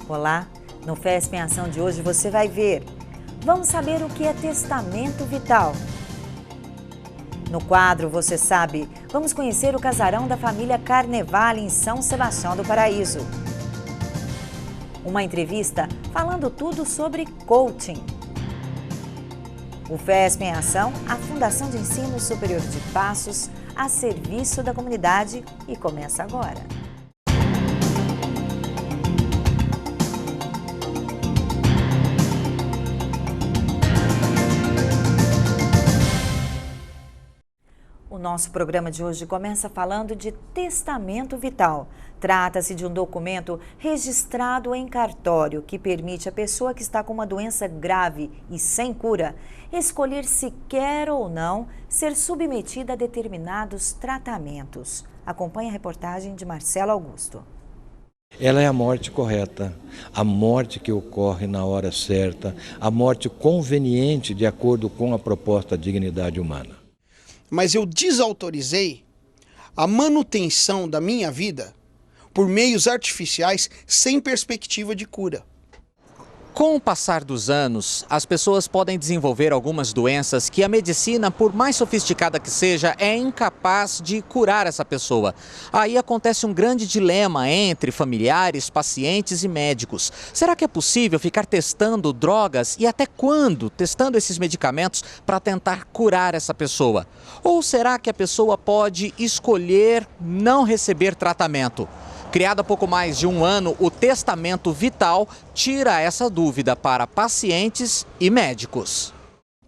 Olá, no FESP em Ação de hoje você vai ver. Vamos saber o que é testamento vital. No quadro Você Sabe, vamos conhecer o casarão da família Carnevale em São Sebastião do Paraíso. Uma entrevista falando tudo sobre coaching. O FESP em Ação, a Fundação de Ensino Superior de Passos, a serviço da comunidade, e começa agora. O nosso programa de hoje começa falando de testamento vital. Trata-se de um documento registrado em cartório que permite à pessoa que está com uma doença grave e sem cura escolher se quer ou não ser submetida a determinados tratamentos. Acompanhe a reportagem de Marcelo Augusto. Ela é a morte correta, a morte que ocorre na hora certa, a morte conveniente de acordo com a proposta da dignidade humana. Mas eu desautorizei a manutenção da minha vida por meios artificiais sem perspectiva de cura. Com o passar dos anos, as pessoas podem desenvolver algumas doenças que a medicina, por mais sofisticada que seja, é incapaz de curar essa pessoa. Aí acontece um grande dilema entre familiares, pacientes e médicos. Será que é possível ficar testando drogas e até quando testando esses medicamentos para tentar curar essa pessoa? Ou será que a pessoa pode escolher não receber tratamento? Criado há pouco mais de um ano, o testamento vital tira essa dúvida para pacientes e médicos.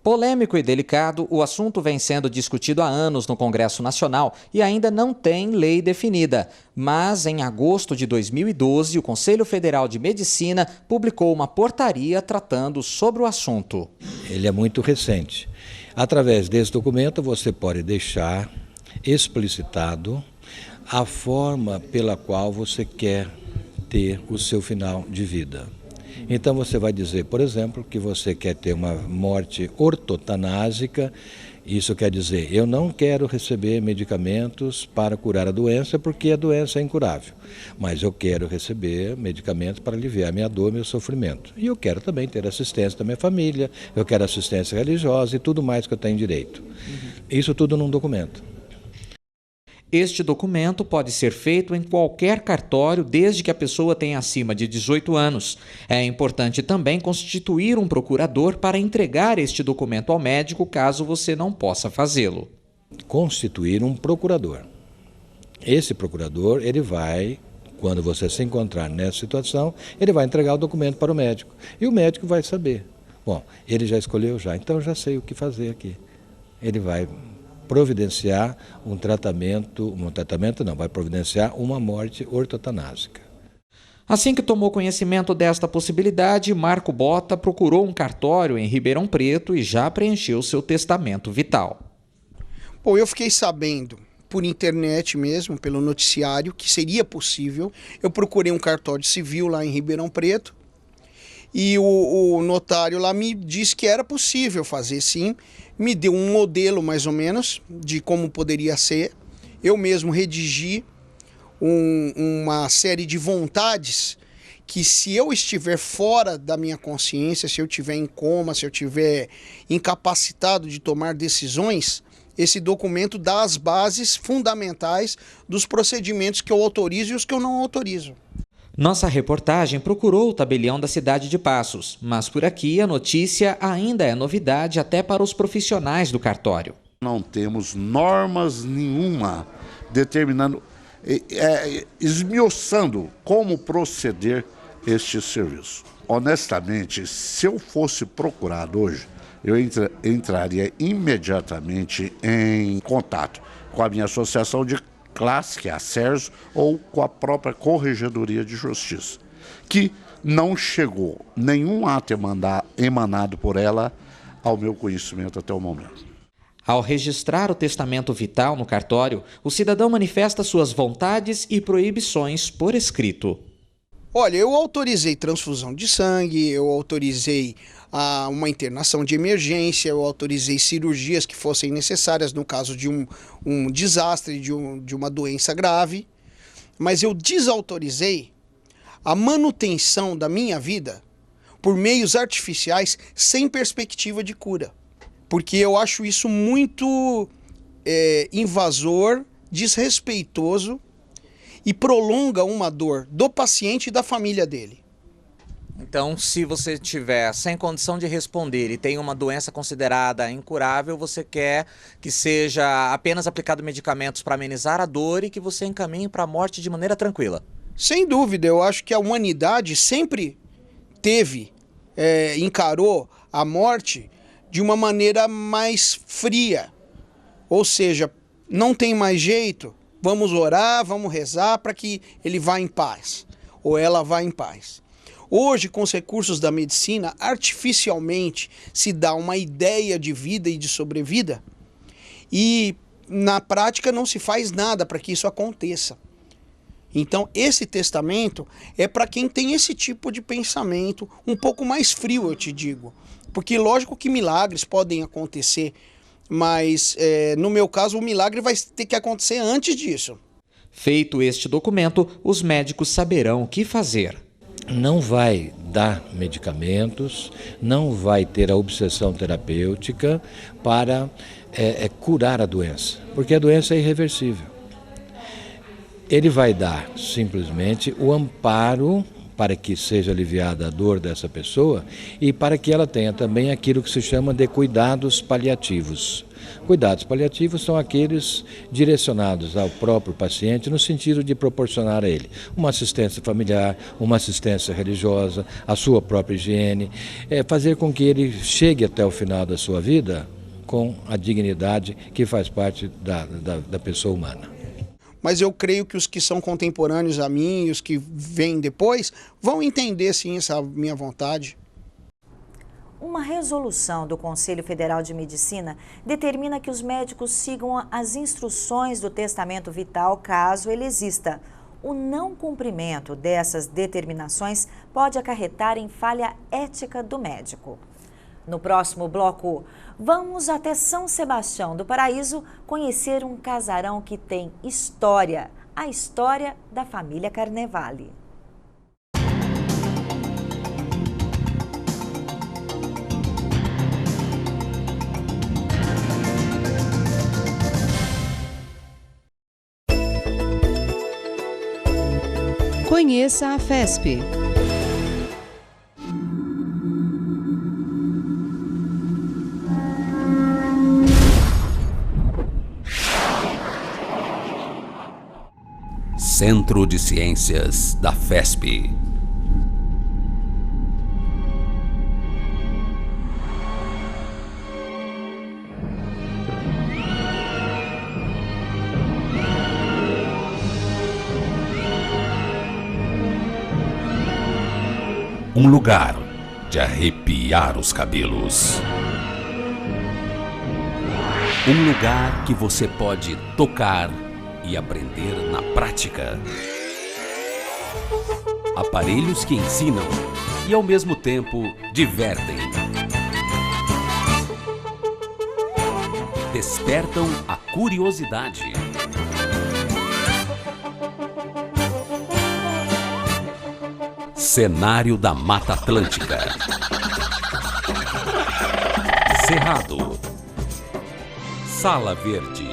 Polêmico e delicado, o assunto vem sendo discutido há anos no Congresso Nacional e ainda não tem lei definida. Mas, em agosto de 2012, o Conselho Federal de Medicina publicou uma portaria tratando sobre o assunto. Ele é muito recente. Através desse documento, você pode deixar explicitado a forma pela qual você quer ter o seu final de vida. Então você vai dizer, por exemplo, que você quer ter uma morte ortotanásica. Isso quer dizer, eu não quero receber medicamentos para curar a doença porque a doença é incurável, mas eu quero receber medicamentos para aliviar minha dor, meu sofrimento. E eu quero também ter assistência da minha família, eu quero assistência religiosa e tudo mais que eu tenho direito. Isso tudo num documento. Este documento pode ser feito em qualquer cartório desde que a pessoa tenha acima de 18 anos. É importante também constituir um procurador para entregar este documento ao médico caso você não possa fazê-lo. Constituir um procurador. Esse procurador, ele vai, quando você se encontrar nessa situação, ele vai entregar o documento para o médico. E o médico vai saber. Bom, ele já escolheu já, então eu já sei o que fazer aqui. Ele vai providenciar vai providenciar uma morte ortotanásica. Assim que tomou conhecimento desta possibilidade, Marco Bota procurou um cartório em Ribeirão Preto e já preencheu seu testamento vital. Bom, eu fiquei sabendo por internet mesmo, pelo noticiário, que seria possível. Eu procurei um cartório civil lá em Ribeirão Preto e o notário lá me disse que era possível fazer sim. Me deu um modelo mais ou menos de como poderia ser. Eu mesmo redigi uma série de vontades que, se eu estiver fora da minha consciência, se eu estiver em coma, se eu estiver incapacitado de tomar decisões, esse documento dá as bases fundamentais dos procedimentos que eu autorizo e os que eu não autorizo. Nossa reportagem procurou o tabelião da cidade de Passos, mas por aqui a notícia ainda é novidade até para os profissionais do cartório. Não temos normas nenhuma determinando, esmiuçando como proceder este serviço. Honestamente, se eu fosse procurado hoje, eu entraria imediatamente em contato com a minha associação de classe, que é a SERSO, ou com a própria Corregedoria de Justiça, que não chegou nenhum ato emanado por ela ao meu conhecimento até o momento. Ao registrar o testamento vital no cartório, o cidadão manifesta suas vontades e proibições por escrito. Olha, eu autorizei transfusão de sangue, eu autorizei uma internação de emergência, eu autorizei cirurgias que fossem necessárias no caso de um desastre, de uma doença grave, mas eu desautorizei a manutenção da minha vida por meios artificiais sem perspectiva de cura. Porque eu acho isso muito invasor, desrespeitoso e prolonga uma dor do paciente e da família dele. Então, se você tiver sem condição de responder e tem uma doença considerada incurável, você quer que seja apenas aplicado medicamentos para amenizar a dor e que você encaminhe para a morte de maneira tranquila? Sem dúvida, eu acho que a humanidade sempre encarou a morte de uma maneira mais fria. Ou seja, não tem mais jeito, vamos orar, vamos rezar para que ele vá em paz, ou ela vá em paz. Hoje, com os recursos da medicina, artificialmente se dá uma ideia de vida e de sobrevida e na prática não se faz nada para que isso aconteça. Então, esse testamento é para quem tem esse tipo de pensamento um pouco mais frio, eu te digo. Porque lógico que milagres podem acontecer, mas no meu caso o milagre vai ter que acontecer antes disso. Feito este documento, os médicos saberão o que fazer. Não vai dar medicamentos, não vai ter a obsessão terapêutica para curar a doença, porque a doença é irreversível. Ele vai dar simplesmente o amparo para que seja aliviada a dor dessa pessoa e para que ela tenha também aquilo que se chama de cuidados paliativos. Cuidados paliativos são aqueles direcionados ao próprio paciente no sentido de proporcionar a ele uma assistência familiar, uma assistência religiosa, a sua própria higiene, fazer com que ele chegue até o final da sua vida com a dignidade que faz parte da pessoa humana. Mas eu creio que os que são contemporâneos a mim e os que vêm depois vão entender sim essa minha vontade. Uma resolução do Conselho Federal de Medicina determina que os médicos sigam as instruções do testamento vital caso ele exista. O não cumprimento dessas determinações pode acarretar em falha ética do médico. No próximo bloco, vamos até São Sebastião do Paraíso conhecer um casarão que tem história, a história da família Carnevale. Conheça a FESP. Centro de Ciências da FESP. Um lugar de arrepiar os cabelos. Um lugar que você pode tocar e aprender na prática. Aparelhos que ensinam e ao mesmo tempo divertem. Despertam a curiosidade. Cenário da Mata Atlântica. Cerrado. Sala Verde.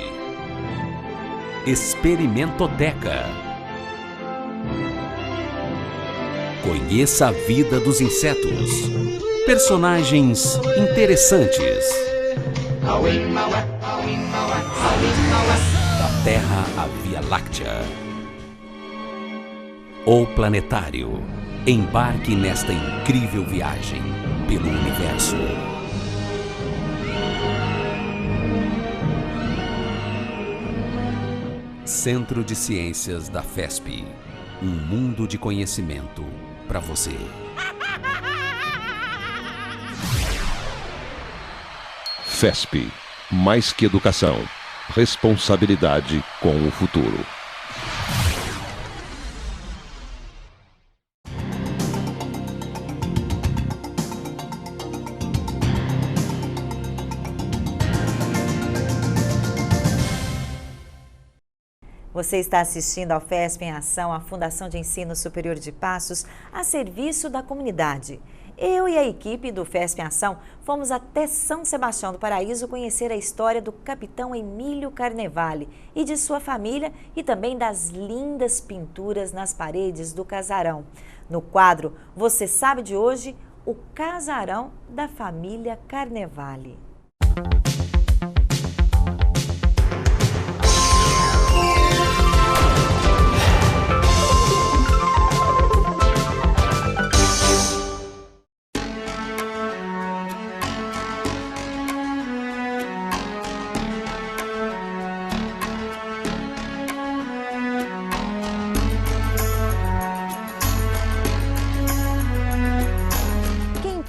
Experimentoteca. Conheça a vida dos insetos. Personagens interessantes. Da Terra à Via Láctea. O Planetário. Embarque nesta incrível viagem pelo universo. Centro de Ciências da FESP. Um mundo de conhecimento para você. FESP. Mais que educação. Responsabilidade com o futuro. Você está assistindo ao FESP em Ação, a Fundação de Ensino Superior de Passos, a serviço da comunidade. Eu e a equipe do FESP em Ação fomos até São Sebastião do Paraíso conhecer a história do capitão Emílio Carnevale e de sua família e também das lindas pinturas nas paredes do casarão. No quadro Você Sabe de hoje, o casarão da família Carnevale.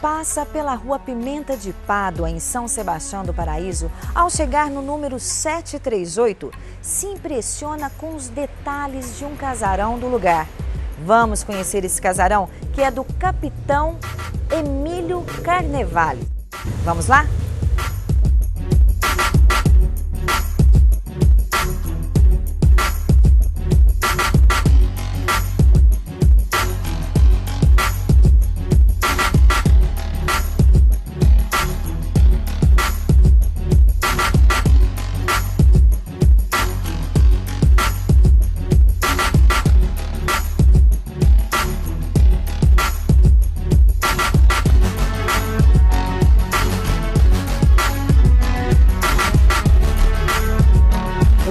Passa pela Rua Pimenta de Pádua, em São Sebastião do Paraíso, ao chegar no número 738, se impressiona com os detalhes de um casarão do lugar. Vamos conhecer esse casarão, que é do capitão Emílio Carnevale. Vamos lá?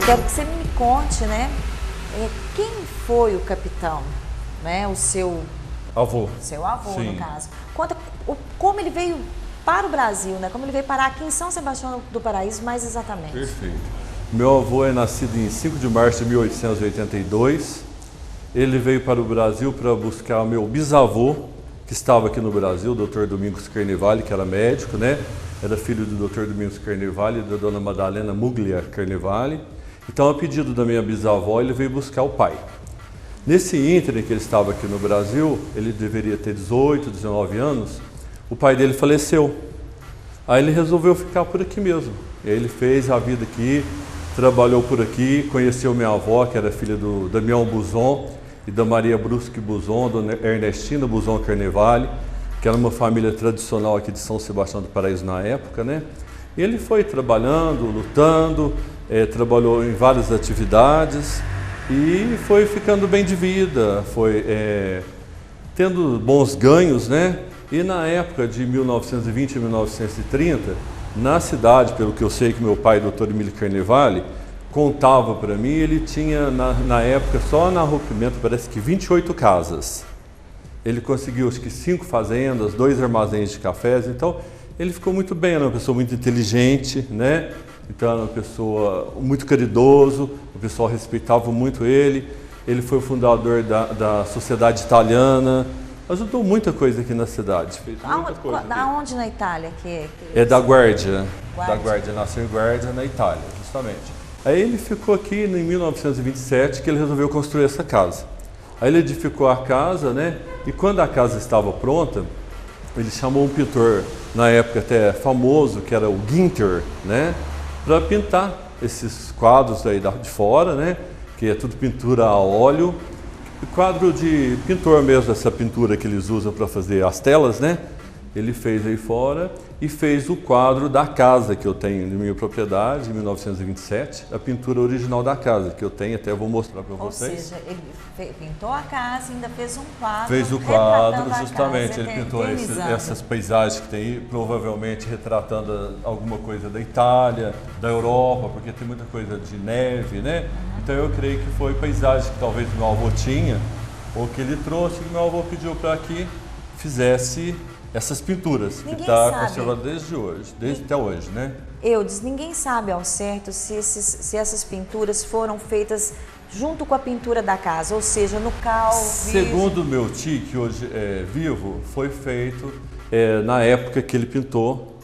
Quero que você me conte, né? Quem foi o capitão, né? O seu avô. Seu avô, Sim. no caso. Conta como ele veio para o Brasil, né? Como ele veio parar aqui em São Sebastião do Paraíso, mais exatamente. Perfeito. Meu avô é nascido em 5 de março de 1882. Ele veio para o Brasil para buscar o meu bisavô, que estava aqui no Brasil, o Dr. Domingos Carnevale, que era médico, né? Era filho do Dr. Domingos Carnevale e da dona Madalena Muglia Carnevale. Então, a pedido da minha bisavó, ele veio buscar o pai. Nesse ínterim que ele estava aqui no Brasil, ele deveria ter 18, 19 anos, o pai dele faleceu. Aí ele resolveu ficar por aqui mesmo. E aí ele fez a vida aqui, trabalhou por aqui, conheceu minha avó, que era filha do Damião Buzon e da Maria Brusque Buzon, dona Ernestina Buzon Carnevale, que era uma família tradicional aqui de São Sebastião do Paraíso na época, né? E ele foi trabalhando, lutando, trabalhou em várias atividades e foi ficando bem de vida, foi tendo bons ganhos, né? E na época de 1920 e 1930, na cidade, pelo que eu sei que meu pai, Dr. Emílio Carnevale, contava para mim, ele tinha na época, só na Rua Pimenta, parece que 28 casas. Ele conseguiu, acho que 5 fazendas, 2 armazéns de cafés, então ele ficou muito bem, era uma pessoa muito inteligente, né? Então era uma pessoa muito caridoso, o pessoal respeitava muito ele. Ele foi o fundador da Sociedade Italiana, ajudou muita coisa aqui na cidade. Fez muita coisa Da onde na Itália? É da Guardia. Da Guardia, nasceu em Guardia, na Itália, justamente. Aí ele ficou aqui em 1927, que ele resolveu construir essa casa. Aí ele edificou a casa, né? E quando a casa estava pronta, ele chamou um pintor, na época até famoso, que era o Ginter, né? Para pintar esses quadros aí de fora, né? Que é tudo pintura a óleo. Quadro de pintor mesmo, essa pintura que eles usam para fazer as telas, né? Ele fez aí fora e fez o quadro da casa que eu tenho na minha propriedade, em 1927, a pintura original da casa, que eu tenho, até vou mostrar para vocês. Ou seja, ele pintou a casa e ainda fez um quadro. Fez o quadro, justamente, ele pintou essas paisagens que tem aí, provavelmente retratando alguma coisa da Itália, da Europa, porque tem muita coisa de neve, né? Então eu creio que foi paisagem que talvez meu avô tinha, ou que ele trouxe, que meu avô pediu para que fizesse essas pinturas, que está conservada desde até hoje, né? Ninguém sabe ao certo se essas pinturas foram feitas junto com a pintura da casa, ou seja, no cal. Segundo meu tio, que hoje é vivo, foi feito na época que ele pintou,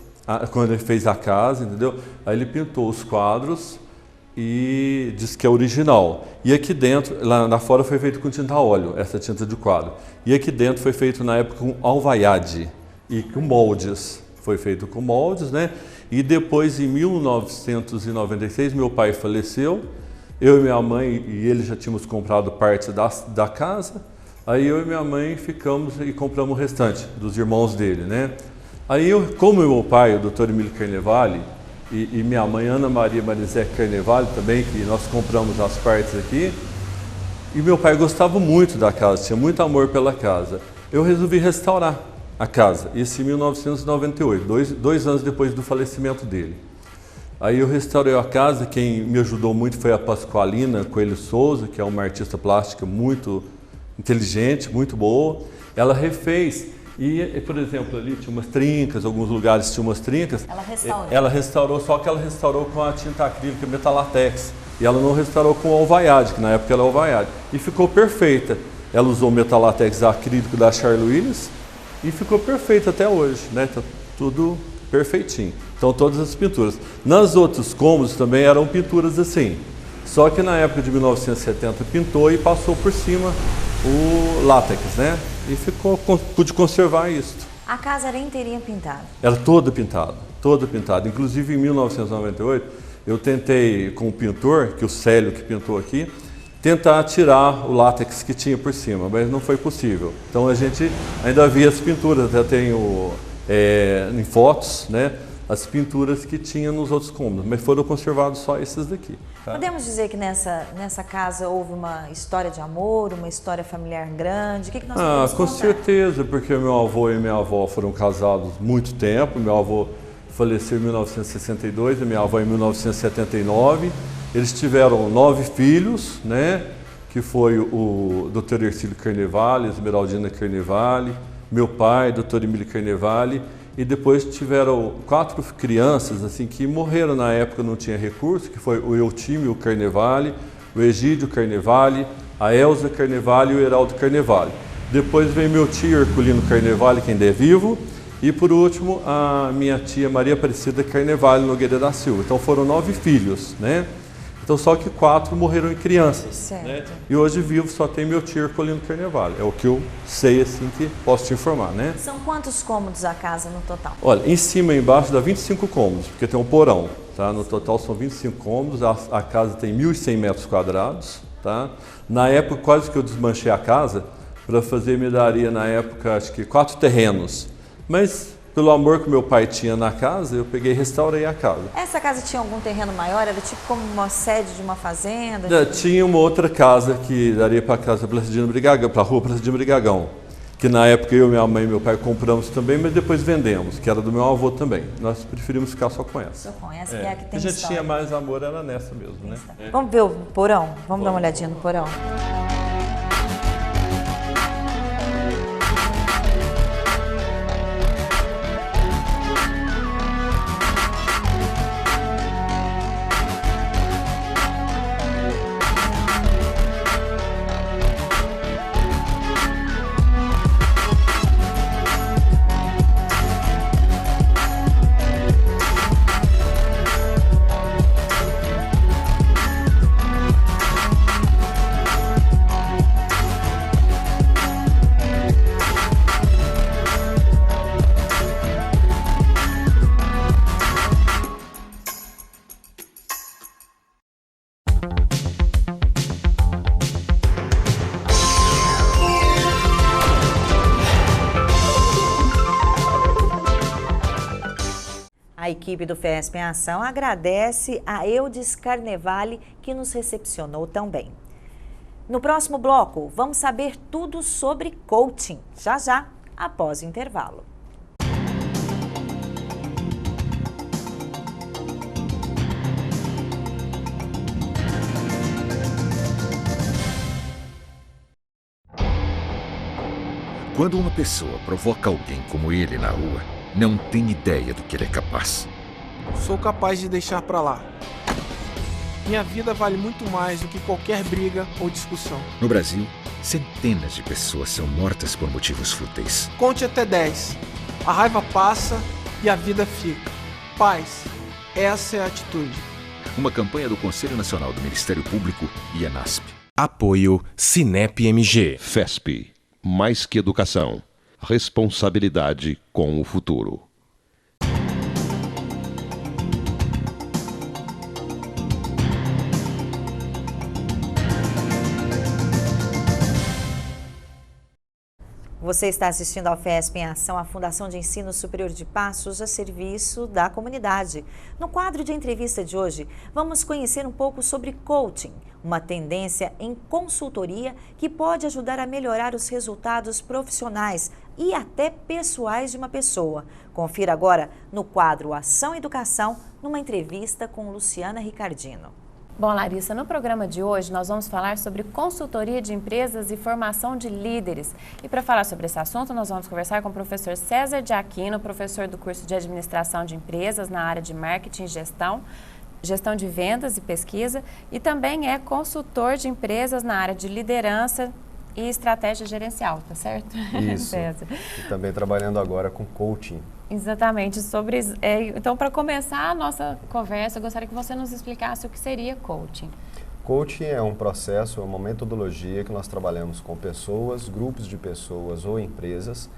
quando ele fez a casa, entendeu? Aí ele pintou os quadros e diz que é original. E aqui dentro, lá fora foi feito com tinta a óleo, essa tinta de quadro. E aqui dentro foi feito na época com alvaiade e com moldes. Foi feito com moldes, né? E depois, em 1996, meu pai faleceu Eu e minha mãe e ele já tínhamos comprado parte da casa. Aí eu e minha mãe ficamos e compramos o restante dos irmãos dele, né? Aí como meu pai, o Dr. Emílio Carnevale, e minha mãe, Ana Maria Marizé Carnevale também, que nós compramos as partes aqui, e meu pai gostava muito da casa, tinha muito amor pela casa. Eu resolvi restaurar a casa, isso em 1998, dois anos depois do falecimento dele. Aí eu restaurei a casa, quem me ajudou muito foi a Pascoalina Coelho Souza, que é uma artista plástica muito inteligente, muito boa. Ela refez e, por exemplo, ali tinha umas trincas, alguns lugares tinha umas trincas. Ela restaurou. Ela restaurou, só que ela restaurou com a tinta acrílica Metalatex. E ela não restaurou com alvaiade, que na época era alvaiade. E ficou perfeita. Ela usou Metalatex acrílico da Charles e ficou perfeita até hoje, né? Tá tudo perfeitinho. Então todas as pinturas. Nas outros cômodos também eram pinturas assim. Só que na época de 1970 pintou e passou por cima o látex, né? E pude conservar isso. A casa era inteirinha pintada? Era toda pintada, toda pintada. Inclusive em 1998, eu tentei com o pintor, que o Célio que pintou aqui, tentar tirar o látex que tinha por cima, mas não foi possível. Então a gente ainda via as pinturas, até tenho em fotos, né? As pinturas que tinha nos outros cômodos, mas foram conservados só esses daqui. Tá? Podemos dizer que nessa casa houve uma história de amor, uma história familiar grande? O que nós podemos com contar? certeza, porque meu avô e minha avó foram casados muito tempo. Meu avô faleceu em 1962 e minha avó em 1979. Eles tiveram 9 filhos, né? Que foi o Dr. Ercílio Carnevale, Esmeraldina Carnevale, meu pai, Dr. Emílio Carnevale. E depois tiveram 4 crianças assim que morreram na época, não tinha recurso, que foi o Eutímio Carnevale, o Egídio Carnevale, a Elza Carnevale e o Heraldo Carnevale. Depois veio meu tio Herculino Carnevale, que ainda é vivo, e por último a minha tia Maria Aparecida Carnevale Nogueira da Silva. Então foram 9 filhos, né? Então só que 4 morreram em crianças, né? E hoje vivo só tem meu tio Herculino Carnevale. É o que eu sei assim que posso te informar, né? São quantos cômodos a casa no total? Olha, em cima e embaixo dá 25 cômodos, porque tem um porão, tá? No total são 25 cômodos, a casa tem 1.100 metros quadrados, tá? Na época quase que eu desmanchei a casa, para fazer me daria na época acho que 4 terrenos, mas pelo amor que meu pai tinha na casa, eu peguei e restaurei a casa. Essa casa tinha algum terreno maior? Era tipo como uma sede de uma fazenda? Tinha uma outra casa que daria para a casa Placidino Brigagão, para a rua Placidino Brigagão, que na época eu, minha mãe e meu pai compramos também, mas depois vendemos, que era do meu avô também. Nós preferimos ficar só com essa. Só com essa, que é a que tem a gente história. tinha mais amor, era nessa mesmo, né? Vamos ver o porão? Vamos dar uma olhadinha no porão? A equipe do FESP em Ação agradece a Eudes Carnevale, que nos recepcionou tão bem. No próximo bloco, vamos saber tudo sobre coaching, já, após o intervalo. Quando uma pessoa provoca alguém como ele na rua, não tem ideia do que ele é capaz. Sou capaz de deixar pra lá. Minha vida vale muito mais do que qualquer briga ou discussão. No Brasil, centenas de pessoas são mortas por motivos fúteis. Conte até 10. A raiva passa e a vida fica. Paz. Essa é a atitude. Uma campanha do Conselho Nacional do Ministério Público e a NASP. Apoio Cinep MG. FESP. Mais que educação. Responsabilidade com o futuro. Você está assistindo ao FESP em Ação, a Fundação de Ensino Superior de Passos, a serviço da comunidade. No quadro de entrevista de hoje, vamos conhecer um pouco sobre coaching, uma tendência em consultoria que pode ajudar a melhorar os resultados profissionais e até pessoais de uma pessoa. Confira agora no quadro Ação Educação, numa entrevista com Luciana Ricardino. Bom, Larissa, no programa de hoje nós vamos falar sobre consultoria de empresas e formação de líderes. E para falar sobre esse assunto, nós vamos conversar com o professor César de Aquino, professor do curso de Administração de Empresas na área de Marketing e Gestão de Vendas e Pesquisa, e também é consultor de empresas na área de liderança e estratégia gerencial, tá certo? Isso, César. E também trabalhando agora com coaching. Exatamente. Então, para começar a nossa conversa, eu gostaria que você nos explicasse o que seria coaching. Coaching é um processo, é uma metodologia que nós trabalhamos com pessoas, grupos de pessoas ou empresas,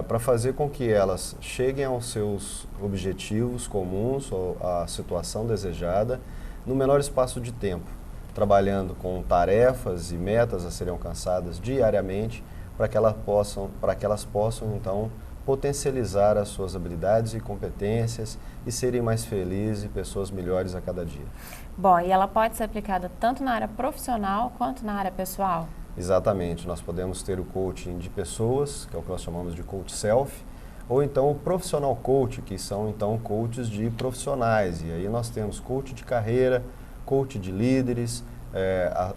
para fazer com que elas cheguem aos seus objetivos comuns ou à situação desejada no menor espaço de tempo, trabalhando com tarefas e metas a serem alcançadas diariamente para que elas possam, então, potencializar as suas habilidades e competências e serem mais felizes e pessoas melhores a cada dia. Bom, e ela pode ser aplicada tanto na área profissional quanto na área pessoal? Exatamente. Nós podemos ter o coaching de pessoas, que é o que nós chamamos de coach self, ou então o profissional coach, que são então coaches de profissionais. E aí nós temos coach de carreira, coach de líderes,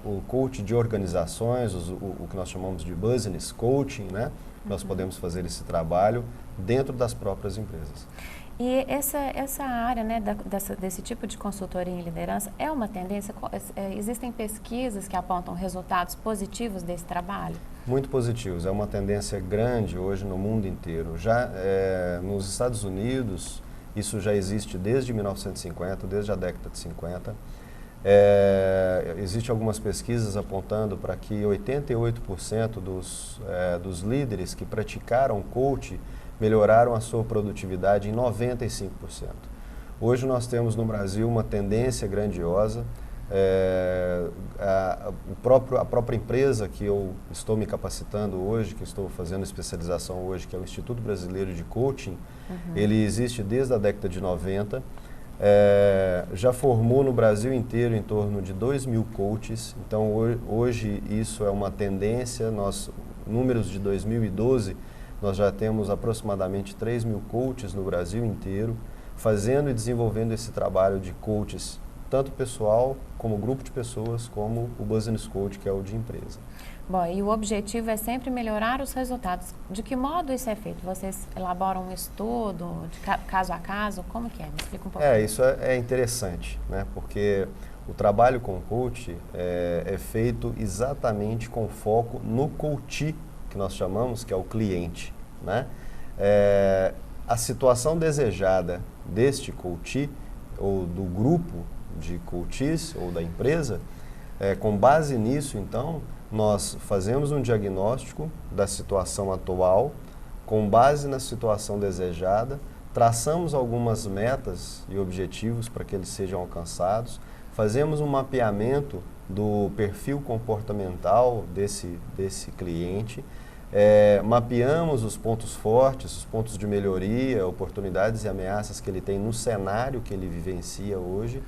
o coach de organizações, o que nós chamamos de business coaching, né? Nós podemos fazer esse trabalho dentro das próprias empresas. E essa área, né, desse tipo de consultoria em liderança é uma tendência? Existem pesquisas que apontam resultados positivos desse trabalho? Muito positivos. É uma tendência grande hoje no mundo inteiro. Já nos Estados Unidos, isso já existe desde 1950, desde a década de 50. Existem algumas pesquisas apontando para que 88% dos líderes que praticaram coaching melhoraram a sua produtividade em 95%. Hoje nós temos no Brasil uma tendência grandiosa. A própria empresa que eu estou me capacitando hoje, que estou fazendo especialização hoje, que é o Instituto Brasileiro de Coaching, ele existe desde a década de 90. Já formou no Brasil inteiro em torno de 2.000 coaches. Então hoje isso é uma tendência. Números de 2012, nós já temos aproximadamente 3.000 coaches no Brasil inteiro, fazendo e desenvolvendo esse trabalho de coaches, tanto pessoal, como grupo de pessoas, como o business coach, que é o de empresa. Bom, e o objetivo é sempre melhorar os resultados. De que modo isso é feito? Vocês elaboram um estudo, de caso a caso? Como que é? Me explica um pouco. Isso é interessante, né? Porque o trabalho com coach é feito exatamente com foco no coach, que nós chamamos, que é o cliente, né? A situação desejada deste coach, ou do grupo de coaches, ou da empresa, com base nisso, então, nós fazemos um diagnóstico da situação atual, com base na situação desejada, traçamos algumas metas e objetivos para que eles sejam alcançados, fazemos um mapeamento do perfil comportamental desse cliente, mapeamos os pontos fortes, os pontos de melhoria, oportunidades e ameaças que ele tem no cenário que ele vivencia hoje,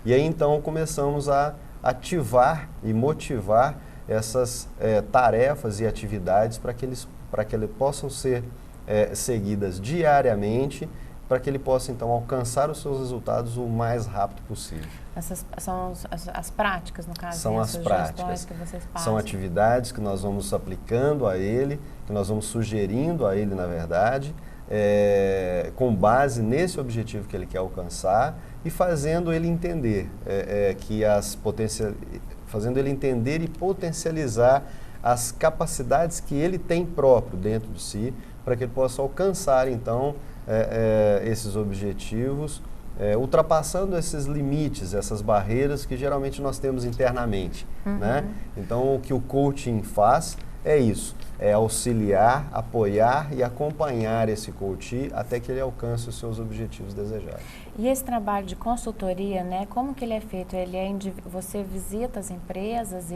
e aí então começamos a ativar e motivar essas tarefas e atividades para que eles possam ser seguidas diariamente, para que ele possa então alcançar os seus resultados o mais rápido possível. Essas são as práticas, no caso? São as práticas, que vocês passam. São atividades que nós vamos aplicando a ele, que nós vamos sugerindo a ele, na verdade, com base nesse objetivo que ele quer alcançar e fazendo ele entender fazendo ele entender e potencializar as capacidades que ele tem próprio dentro de si, para que ele possa alcançar, então, esses objetivos, ultrapassando esses limites, essas barreiras que geralmente nós temos internamente, né? Então, o que o coaching faz é isso, é auxiliar, apoiar e acompanhar esse coach até que ele alcance os seus objetivos desejados. E esse trabalho de consultoria, né, como que ele é feito? Você visita as empresas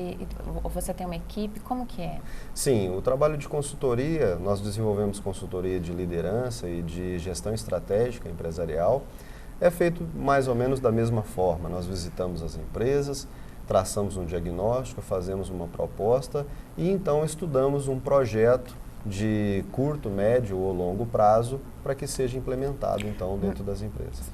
ou você tem uma equipe? Como que é? Sim, o trabalho de consultoria, nós desenvolvemos consultoria de liderança e de gestão estratégica empresarial, é feito mais ou menos da mesma forma. Nós visitamos as empresas, traçamos um diagnóstico, fazemos uma proposta e então estudamos um projeto de curto, médio ou longo prazo para que seja implementado então dentro das empresas.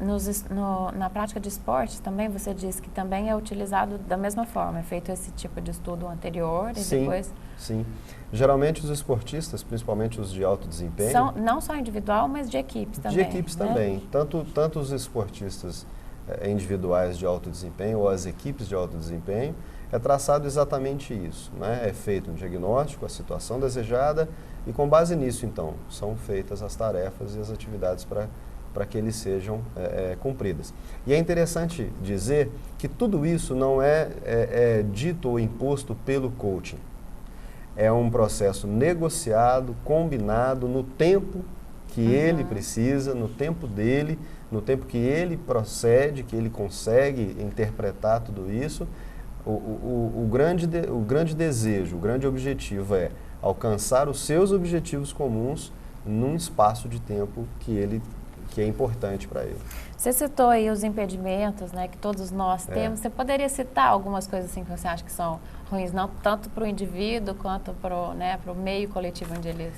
Na prática de esportes também você disse que também é utilizado da mesma forma, é feito esse tipo de estudo anterior e depois... Sim, geralmente os esportistas, principalmente os de alto desempenho... Não só individual, mas de equipes também. De equipes, né? Também, tanto os esportistas individuais de alto desempenho ou as equipes de alto desempenho, é traçado exatamente isso, né? É feito um diagnóstico, a situação desejada e com base nisso, então, são feitas as tarefas e as atividades para que eles sejam cumpridas. E é interessante dizer que tudo isso não é dito ou imposto pelo coaching. É um processo negociado, combinado no tempo que ele precisa, no tempo dele, no tempo que ele procede, que ele consegue interpretar tudo isso. O grande desejo, o grande objetivo é alcançar os seus objetivos comuns num espaço de tempo que é importante para ele. Você citou aí os impedimentos, né, que todos nós temos. Você poderia citar algumas coisas assim que você acha que são ruins, não tanto para o indivíduo quanto para o meio coletivo onde eles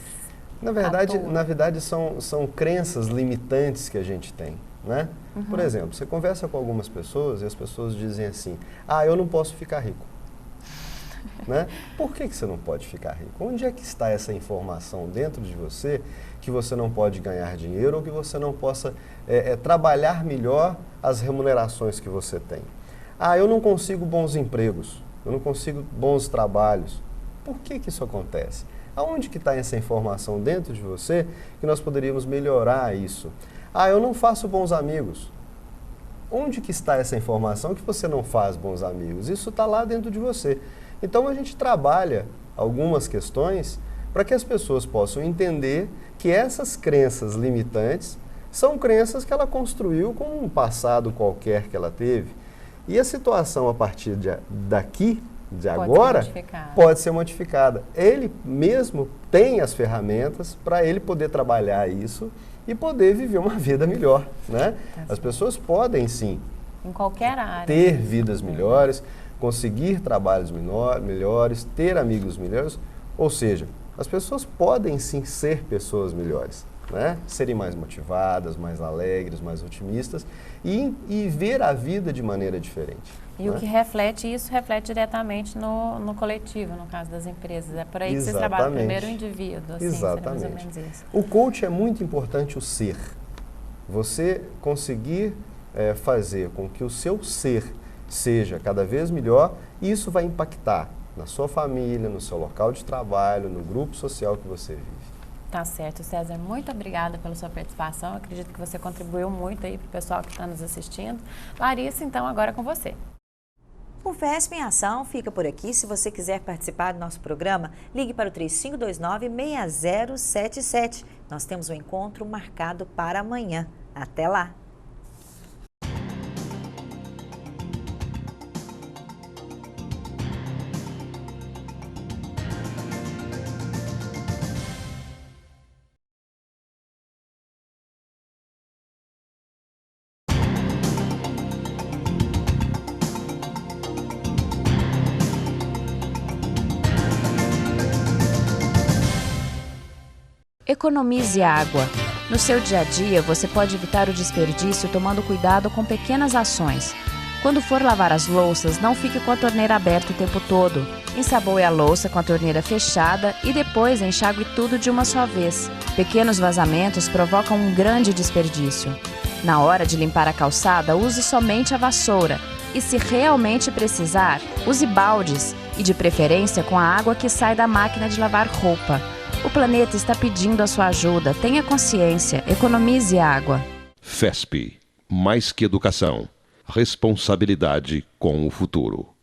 Na verdade são crenças limitantes que a gente tem, né? Por exemplo, você conversa com algumas pessoas e as pessoas dizem assim, eu não posso ficar rico. Né? Por que você não pode ficar rico? Onde é que está essa informação dentro de você que você não pode ganhar dinheiro ou que você não possa trabalhar melhor as remunerações que você tem? Eu não consigo bons empregos, eu não consigo bons trabalhos. Por que isso acontece? Aonde que está essa informação dentro de você que nós poderíamos melhorar isso? Eu não faço bons amigos. Onde que está essa informação que você não faz bons amigos? Isso está lá dentro de você. Então a gente trabalha algumas questões para que as pessoas possam entender que essas crenças limitantes são crenças que ela construiu com um passado qualquer que ela teve. E a situação a partir de agora, pode ser modificada. Ele mesmo tem as ferramentas para ele poder trabalhar isso e poder viver uma vida melhor, né? As pessoas podem sim, em qualquer área, ter vidas melhores, conseguir trabalhos melhores, ter amigos melhores, ou seja, as pessoas podem sim ser pessoas melhores, né? Serem mais motivadas, mais alegres, mais otimistas e ver a vida de maneira diferente. E o que reflete isso, reflete diretamente no coletivo, no caso das empresas. É por aí que vocês trabalham primeiro o indivíduo. Assim, exatamente. Mais ou menos isso. O coach é muito importante o ser. Você conseguir fazer com que o seu ser seja cada vez melhor, e isso vai impactar na sua família, no seu local de trabalho, no grupo social que você vive. Tá certo, César. Muito obrigada pela sua participação. Eu acredito que você contribuiu muito aí para o pessoal que está nos assistindo. Larissa, então, agora com você. O FESP em Ação fica por aqui. Se você quiser participar do nosso programa, ligue para o 3529-6077. Nós temos um encontro marcado para amanhã. Até lá! Economize água. No seu dia a dia, você pode evitar o desperdício tomando cuidado com pequenas ações. Quando for lavar as louças, não fique com a torneira aberta o tempo todo. Ensaboe a louça com a torneira fechada e depois enxague tudo de uma só vez. Pequenos vazamentos provocam um grande desperdício. Na hora de limpar a calçada, use somente a vassoura. E se realmente precisar, use baldes e de preferência com a água que sai da máquina de lavar roupa. O planeta está pedindo a sua ajuda. Tenha consciência. Economize água. FESP. Mais que educação. Responsabilidade com o futuro.